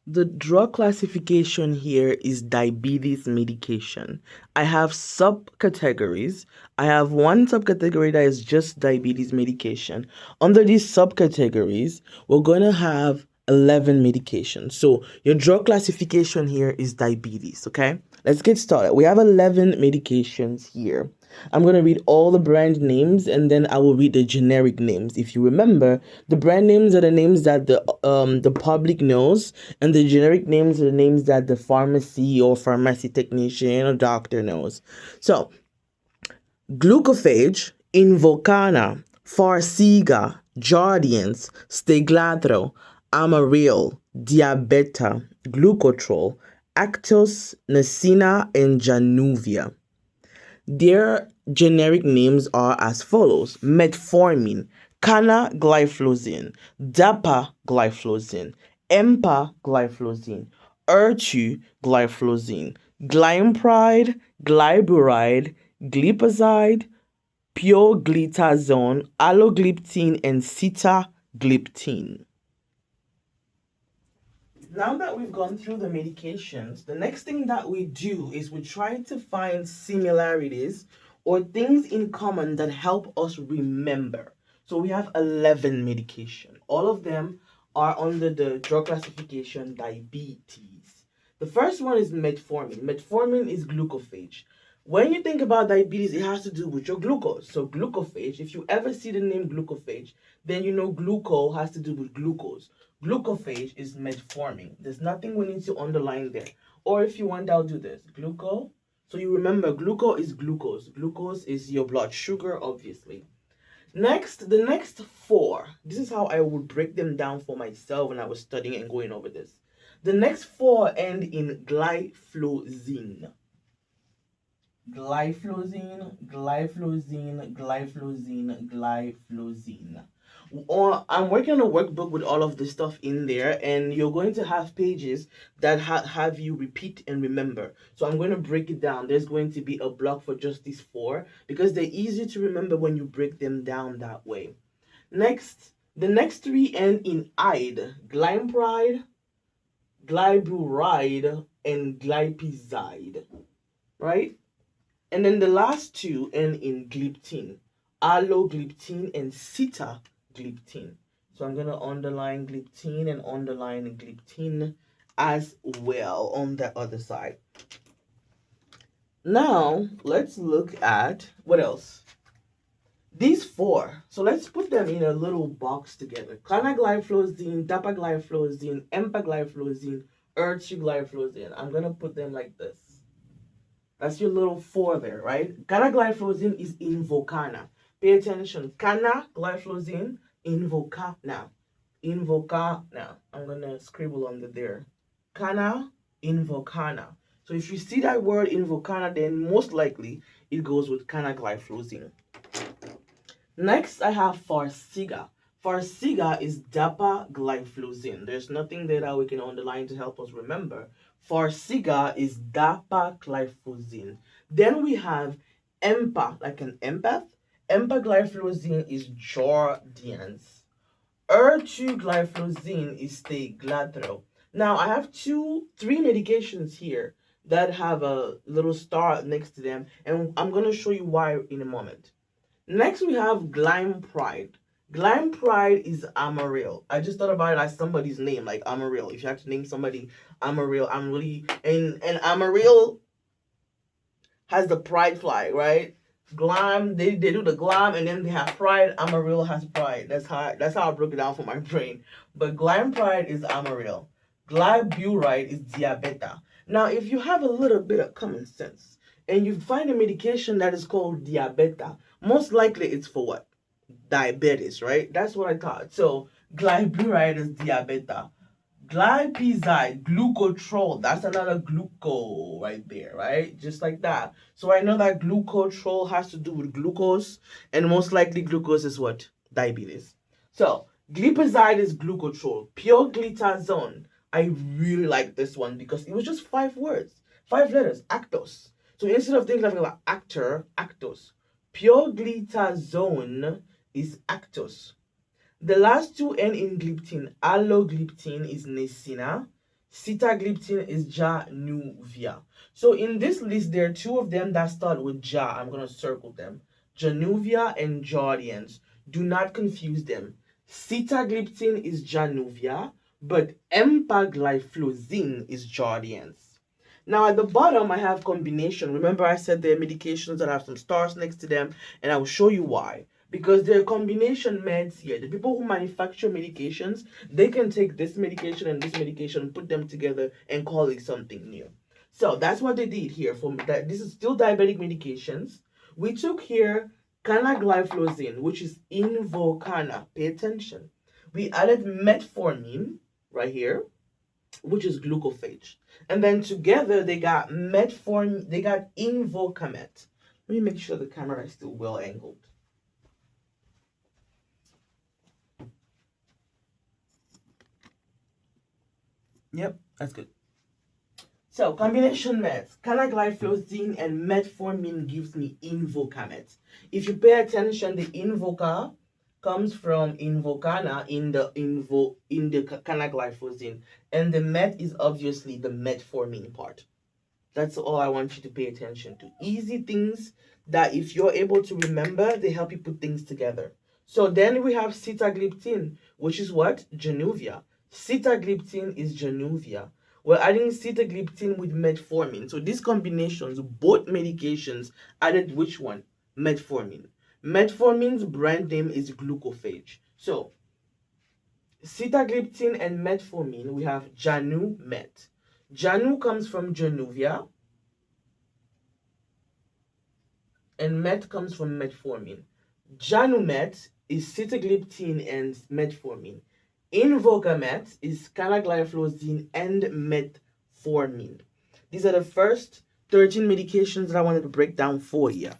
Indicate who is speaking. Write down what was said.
Speaker 1: The drug classification here is diabetes medication. I have subcategories. I have one subcategory that is just diabetes medication. Under these subcategories, we're going to have 11 medications. So your drug classification here is diabetes, okay? Let's get started. We have 11 medications here. I'm going to read all the brand names and then I will read the generic names. If you remember, the brand names are the names that the public knows, and the generic names are the names that the pharmacy or pharmacy technician or doctor knows. So, glucophage, Invocana, Farxiga, Jardiance, Steglatro, Amaryl, Diabeta, Glucotrol, Actos, Nesina, and Januvia. Their generic names are as follows: metformin, canagliflozin, dapagliflozin, empagliflozin, ertugliflozin, glimepiride, gliburide, glipizide, pioglitazone, alogliptin, and sitagliptin. Now that we've gone through the medications, the next thing that we do is we try to find similarities or things in common that help us remember. So we have 11 medication. All of them are under the drug classification diabetes. The first one is metformin. Metformin is glucophage. When you think about diabetes, it has to do with your glucose. So glucophage, if you ever see the name glucophage, then you know gluco has to do with glucose. Glucophage is metformin. There's nothing we need to underline there. Or if you want, I'll do this. Gluco. So you remember, gluco is glucose. Glucose is your blood sugar, obviously. Next, the next four. This is how I would break them down for myself when I was studying and going over this. The next four end in glyphosine. Glyphosine, glyphosine, glyphosine, glyphosine. Or I'm working on a workbook with all of this stuff in there, and you're going to have pages that have you repeat and remember. So I'm going to break it down. There's going to be a block for just these four because they're easy to remember when you break them down that way. Next, the next three end in ide: glypride, glyburide, and glipizide. Right? And then the last two end in gliptin: allogliptin and sitagliptin. So I'm going to underline gliptin and underline gliptin as well on the other side. Now, let's look at what else? These four. So let's put them in a little box together. Canagliflozin, dapagliflozin, empagliflozin, ertugliflozin. I'm going to put them like this. That's your little four there, right? Canagliflozin is Invocana. Pay attention. Canagliflozin, Invocana. Invocana. I'm going to scribble under there. Cana, Invocana. So if you see that word Invocana, then most likely it goes with canagliflozin. Next, I have Farxiga. Farxiga is dapagliflozin. There's nothing there that we can underline to help us remember. Farxiga is dapagliflozin. Then we have EMPA, like an empath. Empagliflozin is Jardiance. Ertugliflozin is Steglatro. Now, I have three medications here that have a little star next to them, and I'm going to show you why in a moment. Next, we have Glypride. Glypride is Amaryl. I just thought about it as somebody's name, like Amaryl. If you have to name somebody Amaryl, I'm really and Amaryl has the pride flag, right? Glam, they do the glam and then they have pride. Amaryl has pride. That's how I broke it down for my brain. But Glypride is Amaryl. Glyburide is Diabeta. Now, if you have a little bit of common sense and you find a medication that is called Diabeta, most likely it's for what? Diabetes, right? That's what I thought. So glyburide is Diabeta. Glipizide, glucotrol, that's another gluco right there, right? Just like that. So I know that glucotrol has to do with glucose, and most likely glucose is what? Diabetes. So glipizide is glucotrol. Pioglitazone, I really like this one because it was just 5 words, 5 letters, Actos. So instead of thinking about actor, Actos. Pioglitazone is Actos. The last two end in gliptin. Allogliptin is Nesina. Sitagliptin is Januvia. So in this list, there are two of them that start with Ja. I'm going to circle them. Januvia and Jardians. Do not confuse them. Sitagliptin is Januvia, but empagliflozin is Jardians. Now at the bottom, I have combination. Remember I said there are medications that have some stars next to them, and I will show you why. Because there are combination meds here. The people who manufacture medications, they can take this medication and this medication, put them together, and call it something new. So that's what they did here. For that, this is still diabetic medications. We took here canagliflozin, which is Invokana. Pay attention. We added metformin right here, which is glucophage. And then together they got metformin, they got Invocamet. Let me make sure the camera is still well angled. Yep, that's good. So combination meds, canagliflozin and metformin gives me Invocamet. If you pay attention, the Invoca comes from Invokana in the canagliflozin, and the met is obviously the metformin part. That's all I want you to pay attention to. Easy things that if you're able to remember, they help you put things together. So then we have sitagliptin, which is what? Januvia. Sitagliptin is Januvia. We're adding sitagliptin with metformin. So these combinations, both medications, added which one? Metformin. Metformin's brand name is glucophage. So sitagliptin and metformin, we have Janu-Met. Janu comes from Januvia, and Met comes from metformin. Janumet is sitagliptin and metformin. Invocamet is canagliflozin and metformin. These are the first 13 medications that I wanted to break down for you.